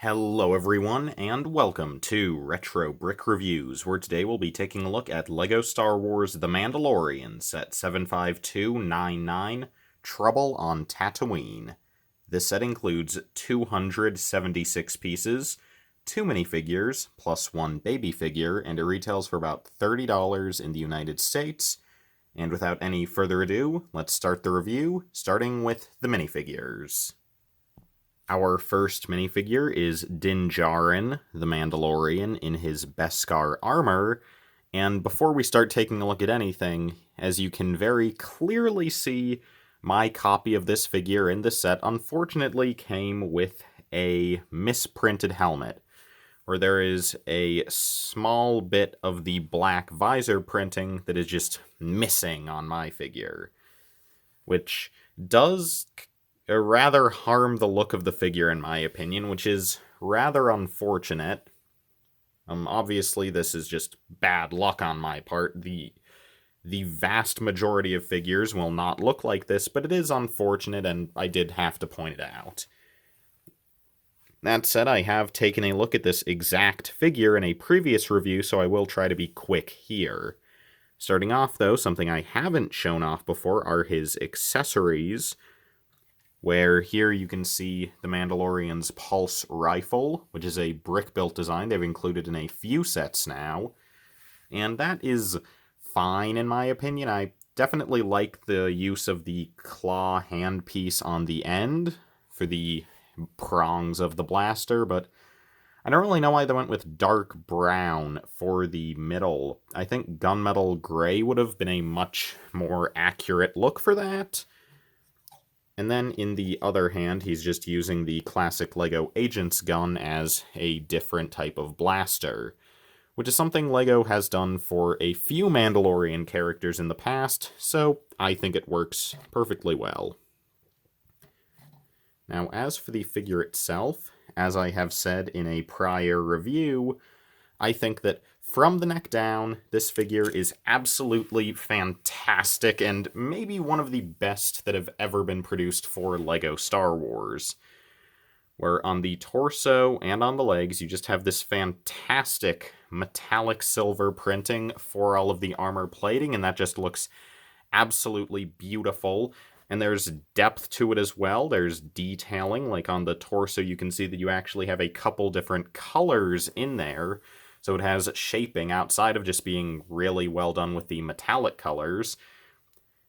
Hello everyone, and welcome to Retro Brick Reviews, where today we'll be taking a look at LEGO Star Wars The Mandalorian, set 75299, Trouble on Tatooine. This set includes 276 pieces, 2 minifigures, plus 1 baby figure, and it retails for about $30 in the United States. And without any further ado, let's start the review, starting with the minifigures. Our first minifigure is Din Djarin, the Mandalorian, in his Beskar armor, and before we start taking a look at anything, as you can very clearly see, my copy of this figure in the set unfortunately came with a misprinted helmet, where there is a small bit of the black visor printing that is just missing on my figure, which does rather harm the look of the figure in my opinion, which is rather unfortunate. Obviously this is just bad luck on my part. The vast majority of figures will not look like this, but it is unfortunate and I did have to point it out. That said, I have taken a look at this exact figure in a previous review, so I will try to be quick here. Starting off though, something I haven't shown off before are his accessories, where here you can see the Mandalorian's pulse rifle, which is a brick-built design they've included in a few sets now, and that is fine in my opinion. I definitely like the use of the claw handpiece on the end for the prongs of the blaster, but I don't really know why they went with dark brown for the middle. I think gunmetal gray would have been a much more accurate look for that. And then, in the other hand, he's just using the classic LEGO Agent's gun as a different type of blaster, which is something LEGO has done for a few Mandalorian characters in the past, so I think it works perfectly well. Now, as for the figure itself, as I have said in a prior review, I think that from the neck down, this figure is absolutely fantastic and maybe one of the best that have ever been produced for LEGO Star Wars. Where on the torso and on the legs, you just have this fantastic metallic silver printing for all of the armor plating, and that just looks absolutely beautiful. And there's depth to it as well. There's detailing, like on the torso you can see that you actually have a couple different colors in there. So it has shaping outside of just being really well done with the metallic colors.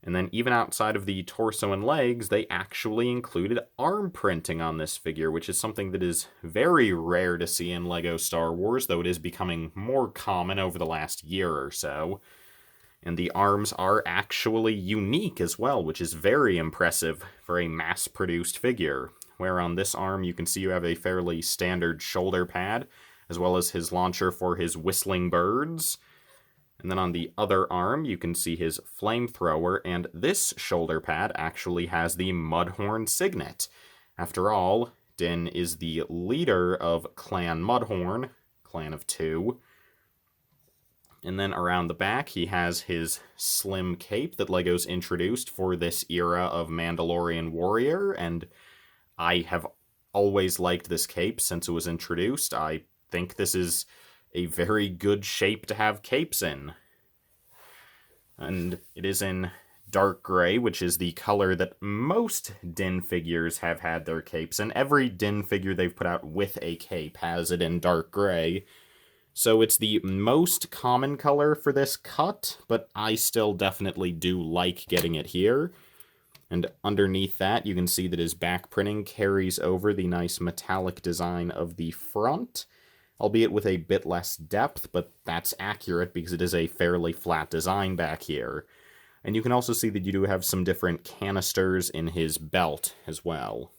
And then even outside of the torso and legs, they actually included arm printing on this figure, which is something that is very rare to see in LEGO Star Wars, though it is becoming more common over the last year or so. And the arms are actually unique as well, which is very impressive for a mass-produced figure. Where on this arm you can see you have a fairly standard shoulder pad, as well as his launcher for his whistling birds. And then on the other arm, you can see his flamethrower, and this shoulder pad actually has the Mudhorn signet. After all, Din is the leader of Clan Mudhorn, Clan of Two. And then around the back, he has his slim cape that LEGO's introduced for this era of Mandalorian warrior, and I have always liked this cape since it was introduced. I think this is a very good shape to have capes in. And it is in dark gray, which is the color that most Din figures have had their capes in. Every Din figure they've put out with a cape has it in dark gray. So it's the most common color for this cut, but I still definitely do like getting it here. And underneath that, you can see that his back printing carries over the nice metallic design of the front, albeit with a bit less depth, but that's accurate because it is a fairly flat design back here. And you can also see that you do have some different canisters in his belt as well.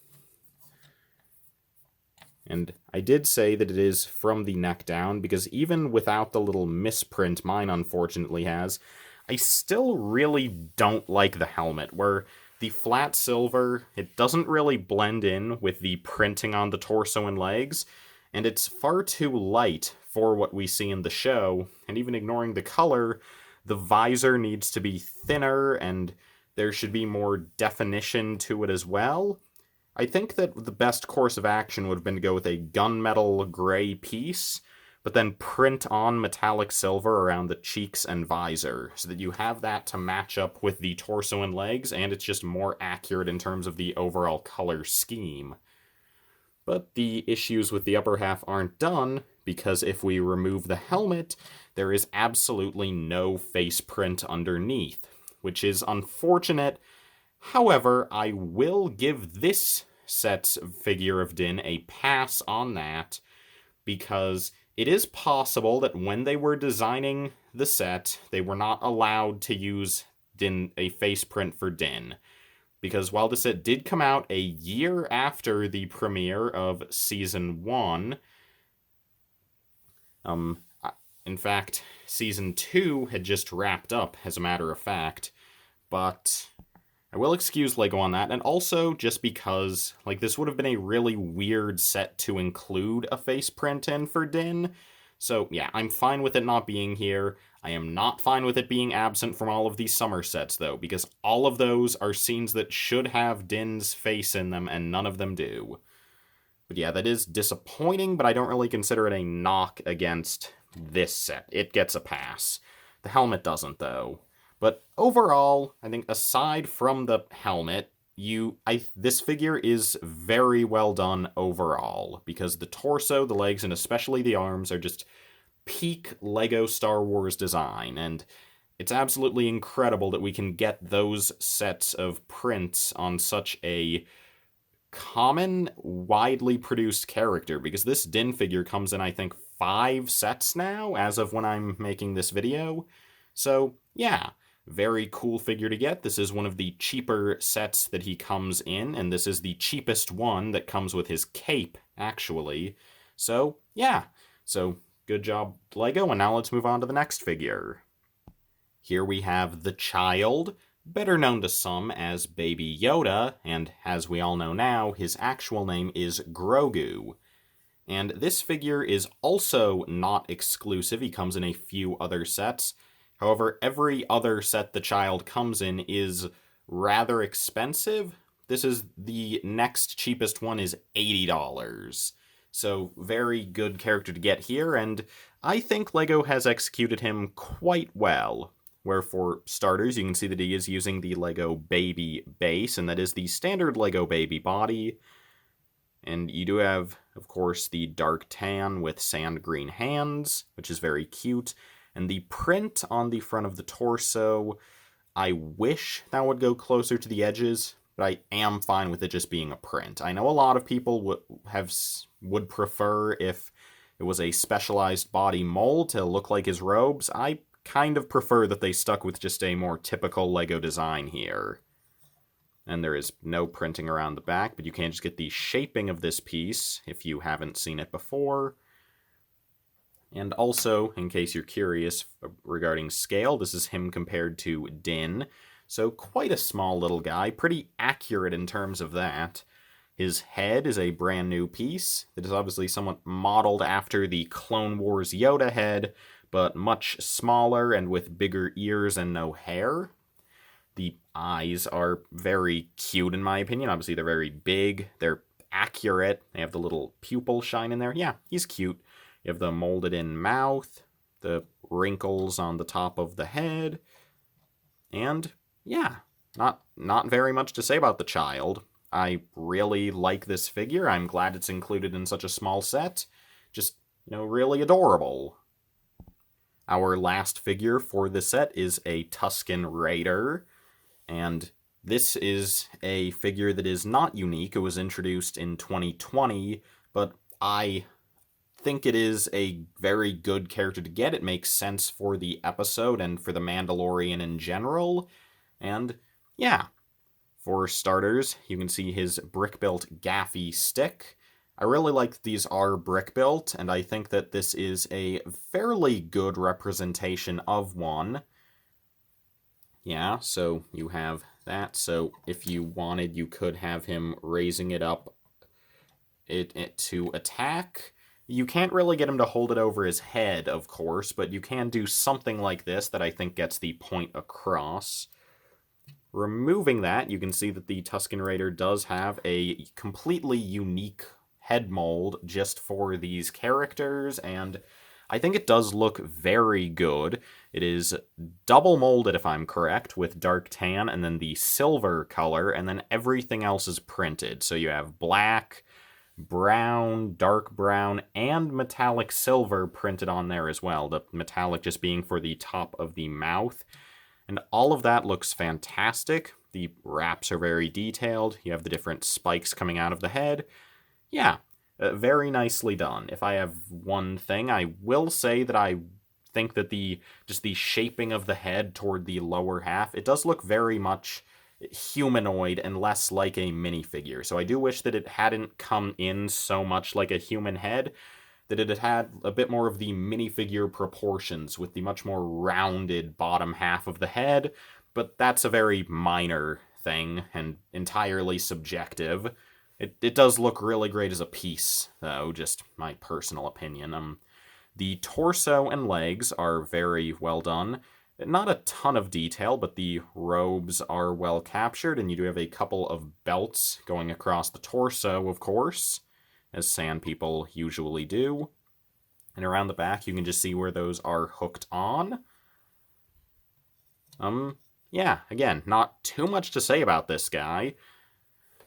And I did say that it is from the neck down, because even without the little misprint mine unfortunately has, I still really don't like the helmet, where the flat silver, it doesn't really blend in with the printing on the torso and legs, and it's far too light for what we see in the show, and even ignoring the color, the visor needs to be thinner, and there should be more definition to it as well. I think that the best course of action would have been to go with a gunmetal gray piece, but then print on metallic silver around the cheeks and visor, so that you have that to match up with the torso and legs, and it's just more accurate in terms of the overall color scheme. But the issues with the upper half aren't done, because if we remove the helmet, there is absolutely no face print underneath, which is unfortunate. However, I will give this set's figure of Din a pass on that, because it is possible that when they were designing the set, they were not allowed to use a face print for Din. Because while the set did come out a year after the premiere of Season 1, in fact, Season 2 had just wrapped up, as a matter of fact, but I will excuse LEGO on that, and also just because, this would have been a really weird set to include a face print in for Din. So, yeah, I'm fine with it not being here. I am not fine with it being absent from all of these summer sets, though, because all of those are scenes that should have Din's face in them, and none of them do. But yeah, that is disappointing, but I don't really consider it a knock against this set. It gets a pass. The helmet doesn't, though. But overall, I think aside from the helmet, this figure is very well done overall, because the torso, the legs, and especially the arms are just peak LEGO Star Wars design, and it's absolutely incredible that we can get those sets of prints on such a common, widely produced character, because this Din figure comes in, I think, 5 sets now, as of when I'm making this video. So, yeah, very cool figure to get. This is one of the cheaper sets that he comes in, and this is the cheapest one that comes with his cape, actually. So, yeah. So, good job, LEGO, and now let's move on to the next figure. Here we have the Child, better known to some as Baby Yoda, and as we all know now, his actual name is Grogu. And this figure is also not exclusive. He comes in a few other sets. However, every other set the Child comes in is rather expensive. This is the next cheapest one is $80. So very good character to get here, and I think LEGO has executed him quite well. Where for starters, you can see that he is using the LEGO Baby base, and that is the standard LEGO Baby body. And you do have, of course, the dark tan with sand green hands, which is very cute. And the print on the front of the torso, I wish that would go closer to the edges, but I am fine with it just being a print. I know a lot of people would prefer if it was a specialized body mold to look like his robes. I kind of prefer that they stuck with just a more typical LEGO design here. And there is no printing around the back, but you can just get the shaping of this piece if you haven't seen it before. And also, in case you're curious regarding scale, this is him compared to Din. So quite a small little guy, pretty accurate in terms of that. His head is a brand new piece that is obviously somewhat modeled after the Clone Wars Yoda head, but much smaller and with bigger ears and no hair. The eyes are very cute in my opinion. Obviously they're very big, they're accurate, they have the little pupil shine in there. Yeah, he's cute. You have the molded in mouth, the wrinkles on the top of the head, and yeah, not very much to say about the Child. I really like this figure. I'm glad it's included in such a small set. Just, really adorable. Our last figure for the set is a Tuscan Raider, and this is a figure that is not unique. It was introduced in 2020, but I think it is a very good character to get. It makes sense for the episode and for the Mandalorian in general, and yeah. For starters, you can see his brick-built gaffy stick. I really like that these are brick-built, and I think that this is a fairly good representation of one. Yeah, so you have that. So if you wanted, you could have him raising it up to attack. You can't really get him to hold it over his head, of course, but you can do something like this that I think gets the point across. Removing that, you can see that the Tuscan Raider does have a completely unique head mold just for these characters, and I think it does look very good. It is double molded, if I'm correct, with dark tan and then the silver color, and then everything else is printed. So you have black, brown, dark brown, and metallic silver printed on there as well. The metallic just being for the top of the mouth. And all of that looks fantastic. The wraps are very detailed. You have the different spikes coming out of the head. Yeah, very nicely done. If I have one thing, I will say that I think that the shaping of the head toward the lower half, it does look very much humanoid and less like a minifigure. So I do wish that it hadn't come in so much like a human head, that it had a bit more of the minifigure proportions with the much more rounded bottom half of the head, but that's a very minor thing and entirely subjective. It does look really great as a piece, though, just my personal opinion. The torso and legs are very well done. Not a ton of detail, but the robes are well captured, and you do have a couple of belts going across the torso, of course, as sand people usually do. And around the back, you can just see where those are hooked on. Yeah, again, not too much to say about this guy,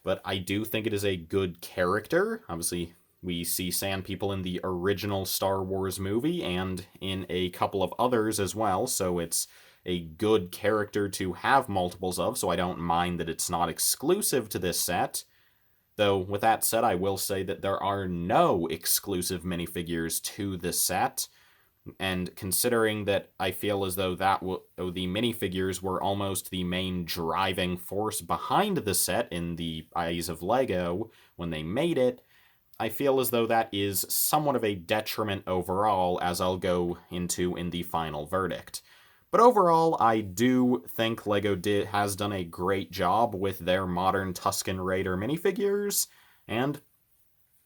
but I do think it is a good character. Obviously, we see sand people in the original Star Wars movie and in a couple of others as well, so it's a good character to have multiples of, so I don't mind that it's not exclusive to this set. Though, with that said, I will say that there are no exclusive minifigures to this set, and considering that I feel as though the minifigures were almost the main driving force behind the set in the eyes of LEGO when they made it, I feel as though that is somewhat of a detriment overall, as I'll go into in the final verdict. But overall, I do think LEGO has done a great job with their modern Tuscan Raider minifigures, and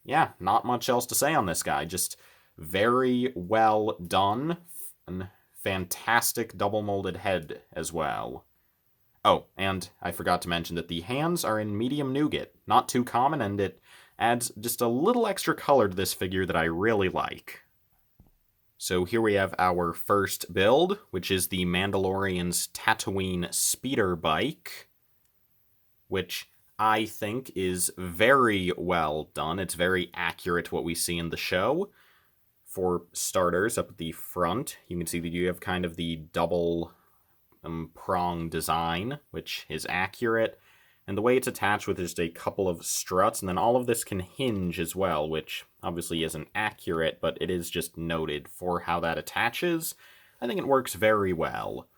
yeah, not much else to say on this guy. Just very well done, and fantastic double-molded head as well. Oh, and I forgot to mention that the hands are in medium nougat, not too common, and it adds just a little extra color to this figure that I really like. So here we have our first build, which is the Mandalorian's Tatooine speeder bike, which I think is very well done. It's very accurate to what we see in the show. For starters, up at the front, you can see that you have kind of the double prong design, which is accurate. And the way it's attached with just a couple of struts, and then all of this can hinge as well, which obviously isn't accurate, but it is just noted for how that attaches. I think it works very well.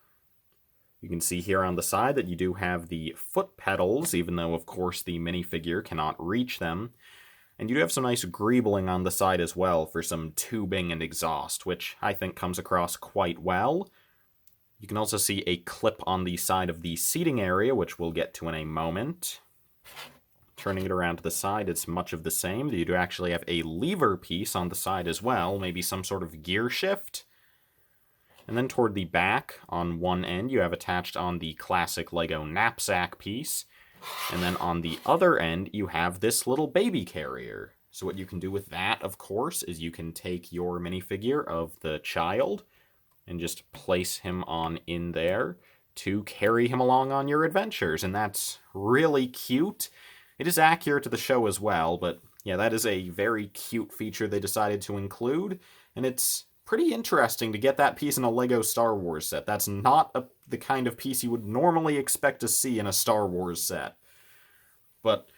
You can see here on the side that you do have the foot pedals, even though, of course, the minifigure cannot reach them. And you do have some nice greebling on the side as well for some tubing and exhaust, which I think comes across quite well. You can also see a clip on the side of the seating area, which we'll get to in a moment. Turning it around to the side, it's much of the same. You do actually have a lever piece on the side as well, maybe some sort of gear shift. And then toward the back, on one end, you have attached on the classic LEGO knapsack piece. And then on the other end, you have this little baby carrier. So what you can do with that, of course, is you can take your minifigure of the child and just place him on in there to carry him along on your adventures. And that's really cute. It is accurate to the show as well, but yeah, that is a very cute feature they decided to include. And it's pretty interesting to get that piece in a LEGO Star Wars set. That's not the kind of piece you would normally expect to see in a Star Wars set. But,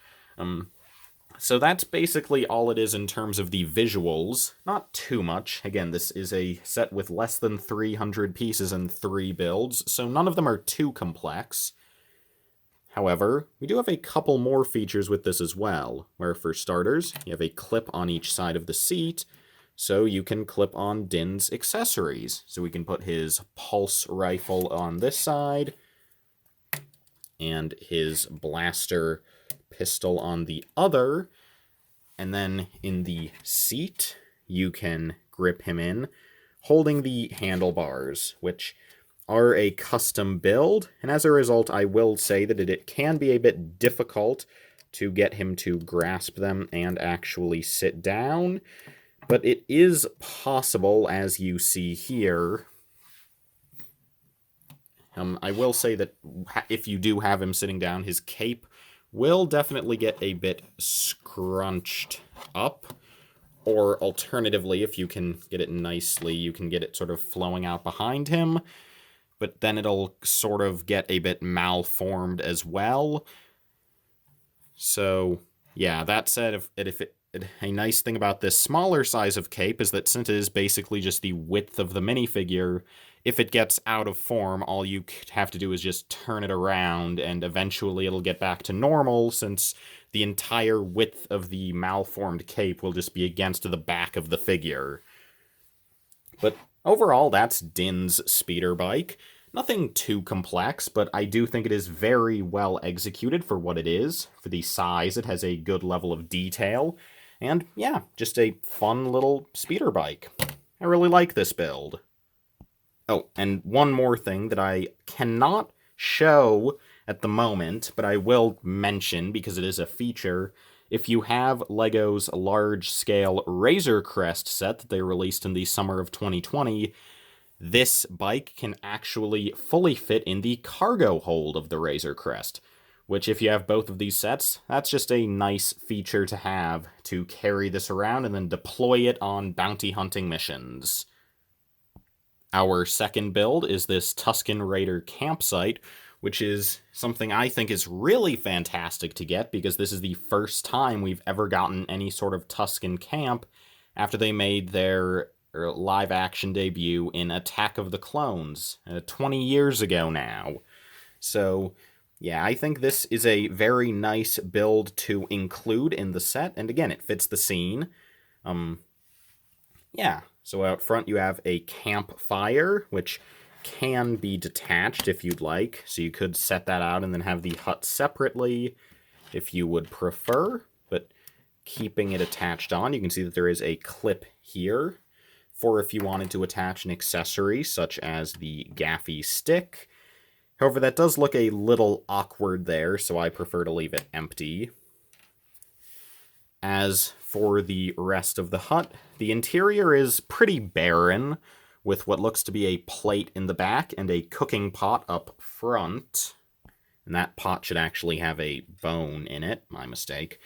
so that's basically all it is in terms of the visuals. Not too much. Again, this is a set with less than 300 pieces and 3 builds, so none of them are too complex. However, we do have a couple more features with this as well, where for starters, you have a clip on each side of the seat, so you can clip on Din's accessories. So we can put his pulse rifle on this side, and his blaster pistol on the other, and then in the seat you can grip him in holding the handlebars, which are a custom build, and as a result, I will say that it can be a bit difficult to get him to grasp them and actually sit down, but it is possible, as you see here. I will say that if you do have him sitting down, his cape will definitely get a bit scrunched up, or alternatively, if you can get it nicely, you can get it sort of flowing out behind him, but then it'll sort of get a bit malformed as well. So, yeah, that said, a nice thing about this smaller size of cape is that since it is basically just the width of the minifigure, if it gets out of form, all you have to do is just turn it around, and eventually it'll get back to normal, since the entire width of the malformed cape will just be against the back of the figure. But overall, that's Din's speeder bike. Nothing too complex, but I do think it is very well executed for what it is. For the size, it has a good level of detail. And yeah, just a fun little speeder bike. I really like this build. Oh, and one more thing that I cannot show at the moment, but I will mention because it is a feature. If you have LEGO's large-scale Razor Crest set that they released in the summer of 2020, this bike can actually fully fit in the cargo hold of the Razor Crest, which if you have both of these sets, that's just a nice feature to have, to carry this around and then deploy it on bounty hunting missions. Our second build is this Tuscan Raider campsite, which is something I think is really fantastic to get, because this is the first time we've ever gotten any sort of Tuscan camp after they made their live-action debut in Attack of the Clones, 20 years ago now. So, yeah, I think this is a very nice build to include in the set, and again, it fits the scene. Yeah, so out front you have a campfire, which can be detached if you'd like, so you could set that out and then have the hut separately if you would prefer, but keeping it attached on, you can see that there is a clip here for if you wanted to attach an accessory such as the gaffy stick. However, that does look a little awkward there, so I prefer to leave it empty. As for the rest of the hut, the interior is pretty barren, with what looks to be a plate in the back and a cooking pot up front. And that pot should actually have a bone in it, my mistake.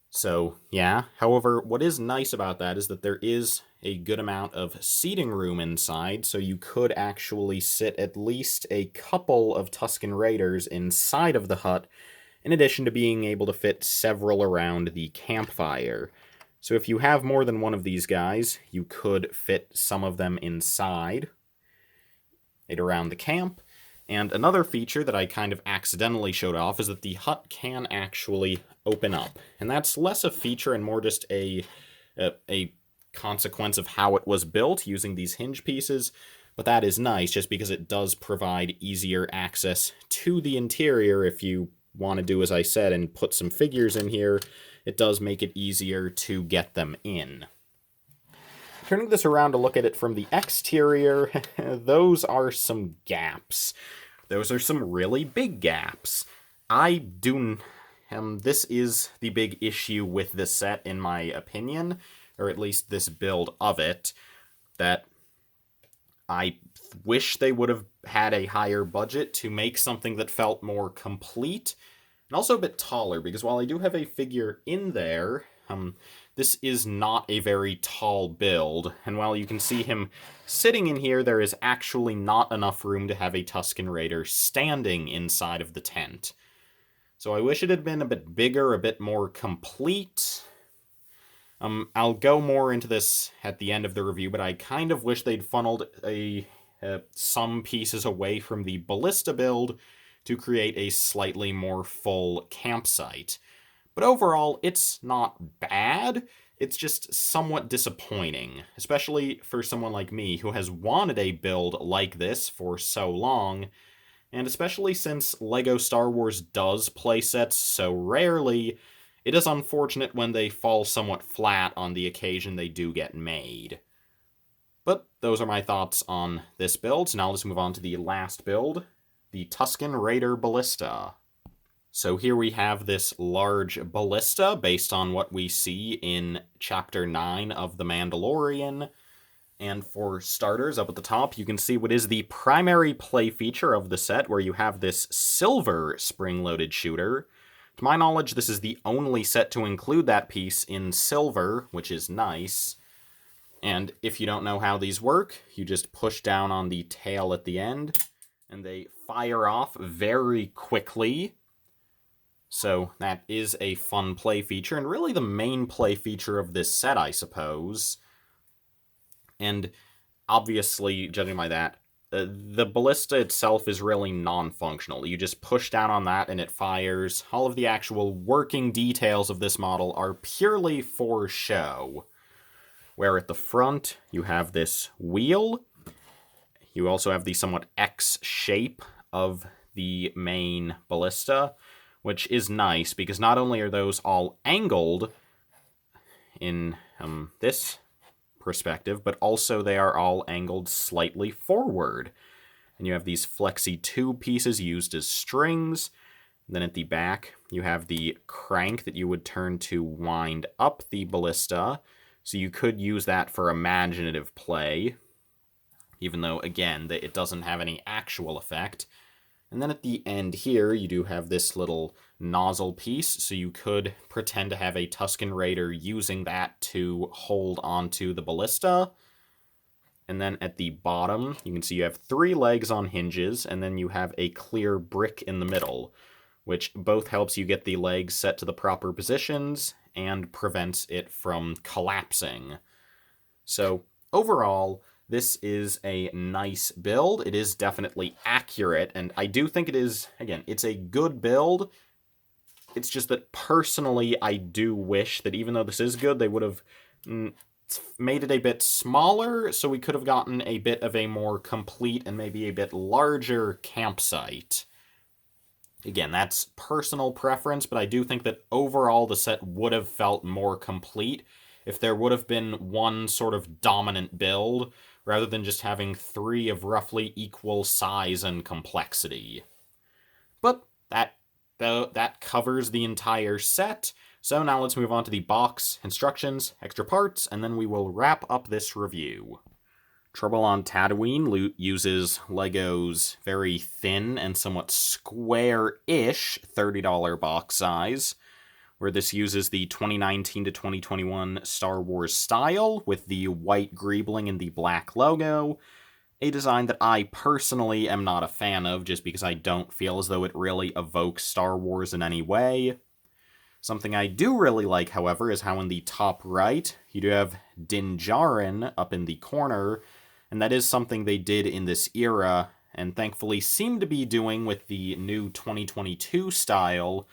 So, yeah. However, what is nice about that is that there is a good amount of seating room inside, so you could actually sit at least a couple of Tuscan Raiders inside of the hut, in addition to being able to fit several around the campfire. So if you have more than one of these guys, you could fit some of them inside, right around the camp. And another feature that I kind of accidentally showed off is that the hut can actually open up. And that's less a feature and more just a consequence of how it was built using these hinge pieces. But that is nice just because it does provide easier access to the interior. If you want to do as I said and put some figures in here, it does make it easier to get them in. Turning this around to look at it from the exterior, those are some gaps. Those are some really big gaps. This is the big issue with this set, in my opinion, or at least this build of it, that I wish they would have had a higher budget to make something that felt more complete, and also a bit taller, because while I do have a figure in there, this is not a very tall build, and while you can see him sitting in here, there is actually not enough room to have a Tuscan Raider standing inside of the tent. So I wish it had been a bit bigger, a bit more complete. I'll go more into this at the end of the review, but I kind of wish they'd funneled some pieces away from the Ballista build to create a slightly more full campsite. But overall, it's not bad, it's just somewhat disappointing, especially for someone like me who has wanted a build like this for so long, and especially since LEGO Star Wars does playsets so rarely, it is unfortunate when they fall somewhat flat on the occasion they do get made. But those are my thoughts on this build, so now let's move on to the last build, the Tuscan Raider Ballista. So here we have this large ballista based on what we see in Chapter 9 of The Mandalorian. And for starters, up at the top, you can see what is the primary play feature of the set, where you have this silver spring-loaded shooter. To my knowledge, this is the only set to include that piece in silver, which is nice. And if you don't know how these work, you just push down on the tail at the end, and they fire off very quickly. So that is a fun play feature, and really the main play feature of this set, I suppose. And obviously, judging by that, the ballista itself is really non-functional. You just push down on that and it fires. All of the actual working details of this model are purely for show. Where at the front, you have this wheel. You also have the somewhat X shape of the main ballista, which is nice, because not only are those all angled in this perspective, but also they are all angled slightly forward. And you have these flexi tube pieces used as strings. And then at the back, you have the crank that you would turn to wind up the ballista. So you could use that for imaginative play, even though, again, it doesn't have any actual effect. And then at the end here, you do have this little nozzle piece, so you could pretend to have a Tuscan Raider using that to hold onto the ballista. And then at the bottom, you can see you have 3 legs on hinges, and then you have a clear brick in the middle, which both helps you get the legs set to the proper positions and prevents it from collapsing. So overall, this is a nice build. It is definitely accurate, and I do think it is, again, it's a good build. It's just that personally, I do wish that even though this is good, they would have made it a bit smaller, so we could have gotten a bit of a more complete and maybe a bit larger campsite. Again, that's personal preference, but I do think that overall the set would have felt more complete if there would have been one sort of dominant build, rather than just having 3 of roughly equal size and complexity. But that covers the entire set, so now let's move on to the box, instructions, extra parts, and then we will wrap up this review. Trouble on Tatooine uses LEGO's very thin and somewhat square-ish $30 box size, where this uses the 2019 to 2021 Star Wars style with the white greebling and the black logo, a design that I personally am not a fan of just because I don't feel as though it really evokes Star Wars in any way. Something I do really like, however, is how in the top right, you do have Din Djarin up in the corner, and that is something they did in this era, and thankfully seem to be doing with the new 2022 style,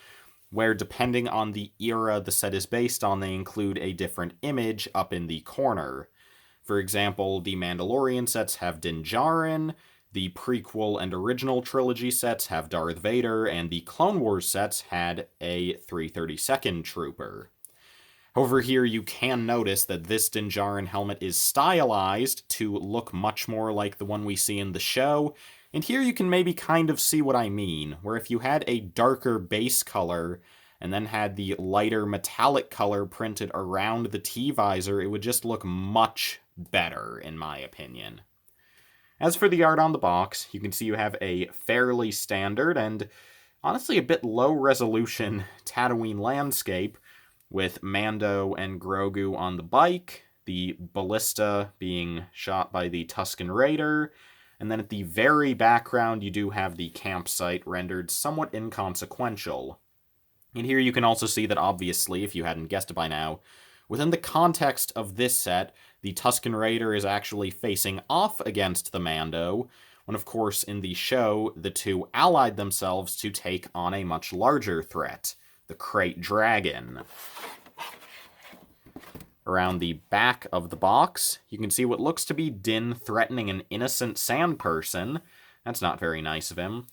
where depending on the era the set is based on, they include a different image up in the corner. For example, the Mandalorian sets have Din Djarin, the prequel and original trilogy sets have Darth Vader, and the Clone Wars sets had a 332nd Trooper. However, here you can notice that this Din Djarin helmet is stylized to look much more like the one we see in the show, and here you can maybe kind of see what I mean, where if you had a darker base color and then had the lighter metallic color printed around the T-visor, it would just look much better, in my opinion. As for the art on the box, you can see you have a fairly standard and honestly a bit low resolution Tatooine landscape, with Mando and Grogu on the bike, the ballista being shot by the Tuscan Raider, and then at the very background you do have the campsite rendered somewhat inconsequential. And here you can also see that obviously, if you hadn't guessed it by now, within the context of this set, the Tuscan Raider is actually facing off against the Mando, when of course in the show the two allied themselves to take on a much larger threat, the Krayt Dragon. Around the back of the box, you can see what looks to be Din threatening an innocent sand person. That's not very nice of him.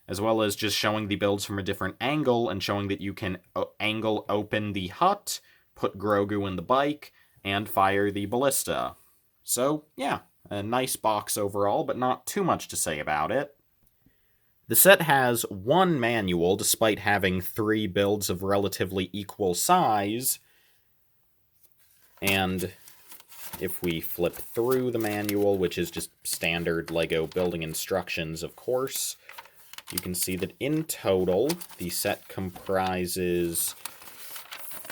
As well as just showing the builds from a different angle and showing that you can angle open the hut, put Grogu in the bike, and fire the ballista. So, yeah, a nice box overall, but not too much to say about it. The set has one manual, despite having 3 builds of relatively equal size, and if we flip through the manual, which is just standard LEGO building instructions, of course, you can see that in total, the set comprises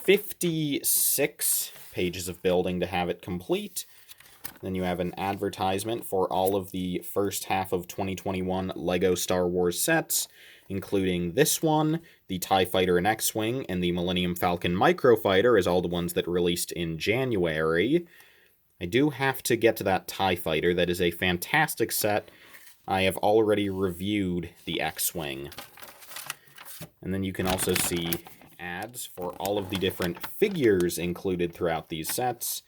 56 pages of building to have it complete. Then you have an advertisement for all of the first half of 2021 LEGO Star Wars sets, including this one, the TIE Fighter and X-Wing, and the Millennium Falcon Microfighter as all the ones that released in January. I do have to get to that TIE Fighter. That is a fantastic set. I have already reviewed the X-Wing. And then you can also see ads for all of the different figures included throughout these sets,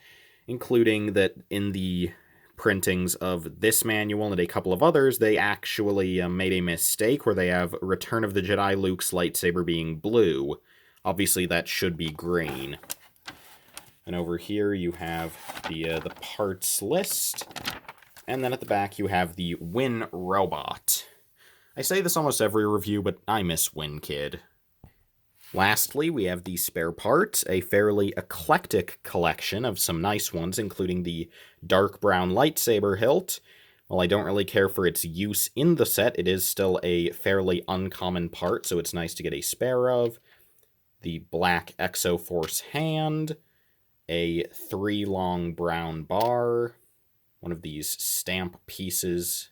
including that in the printings of this manual and a couple of others, they actually made a mistake where they have Return of the Jedi Luke's lightsaber being blue. Obviously, that should be green. And over here, you have the parts list. And then at the back, you have the Win Robot. I say this almost every review, but I miss Win Kid. Lastly, we have the spare parts, a fairly eclectic collection of some nice ones, including the dark brown lightsaber hilt. While I don't really care for its use in the set, it is still a fairly uncommon part, so it's nice to get a spare of. The black Exoforce hand, a 3-long brown bar, one of these stamp pieces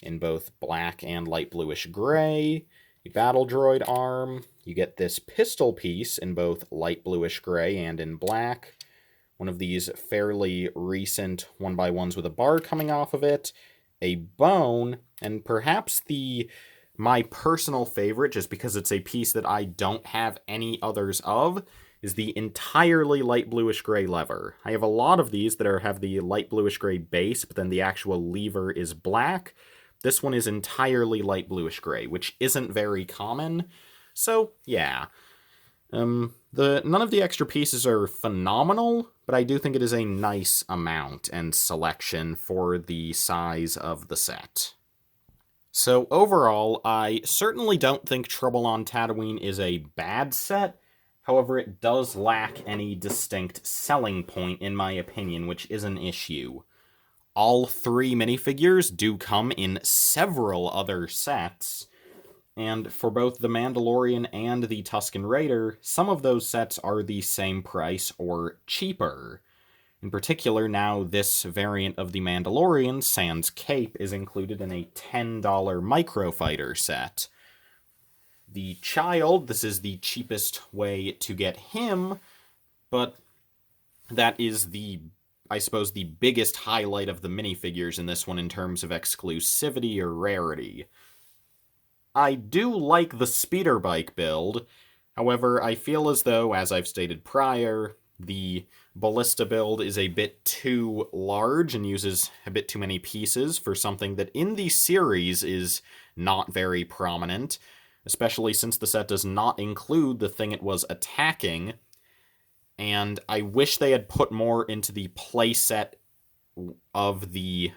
in both black and light bluish gray, a battle droid arm. You get this pistol piece in both light bluish gray and in black. One of these fairly recent 1x1s with a bar coming off of it, a bone, and perhaps my personal favorite, just because it's a piece that I don't have any others of, is the entirely light bluish gray lever. I have a lot of these that have the light bluish gray base, but then the actual lever is black. This one is entirely light bluish gray, which isn't very common. So, yeah. None of the extra pieces are phenomenal, but I do think it is a nice amount and selection for the size of the set. So overall, I certainly don't think Trouble on Tatooine is a bad set. However, it does lack any distinct selling point, in my opinion, which is an issue. All 3 minifigures do come in several other sets, and for both the Mandalorian and the Tuscan Raider, some of those sets are the same price or cheaper. In particular, now this variant of the Mandalorian, sans cape, is included in a $10 Microfighter set. The child, this is the cheapest way to get him, but that is I suppose, the biggest highlight of the minifigures in this one in terms of exclusivity or rarity. I do like the speeder bike build, however, I feel as though, as I've stated prior, the Ballista build is a bit too large and uses a bit too many pieces for something that in the series is not very prominent, especially since the set does not include the thing it was attacking. And I wish they had put more into the playset of the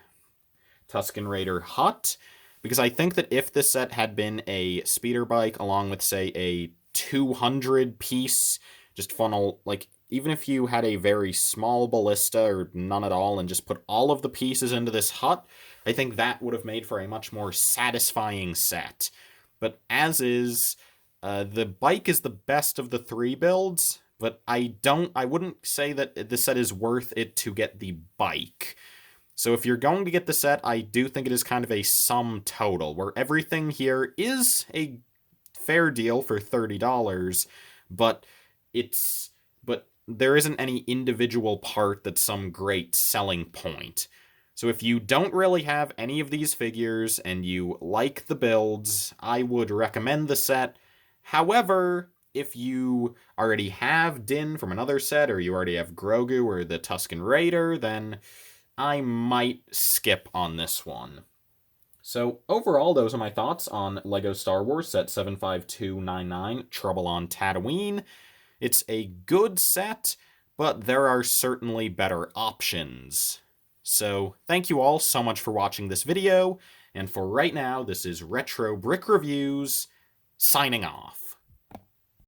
Tuscan Raider hut, because I think that if this set had been a speeder bike along with, say, a 200-piece just funnel, like, even if you had a very small Ballista or none at all and just put all of the pieces into this hut, I think that would have made for a much more satisfying set. But as is, the bike is the best of the 3 builds, but I wouldn't say that the set is worth it to get the bike. So if you're going to get the set, I do think it is kind of a sum total, where everything here is a fair deal for $30, but there isn't any individual part that's some great selling point. So if you don't really have any of these figures and you like the builds, I would recommend the set. However, if you already have Din from another set, or you already have Grogu or the Tuscan Raider, then I might skip on this one. So overall, those are my thoughts on LEGO Star Wars Set 75299, Trouble on Tatooine. It's a good set, but there are certainly better options. So thank you all so much for watching this video, and for right now, this is Retro Brick Reviews, signing off.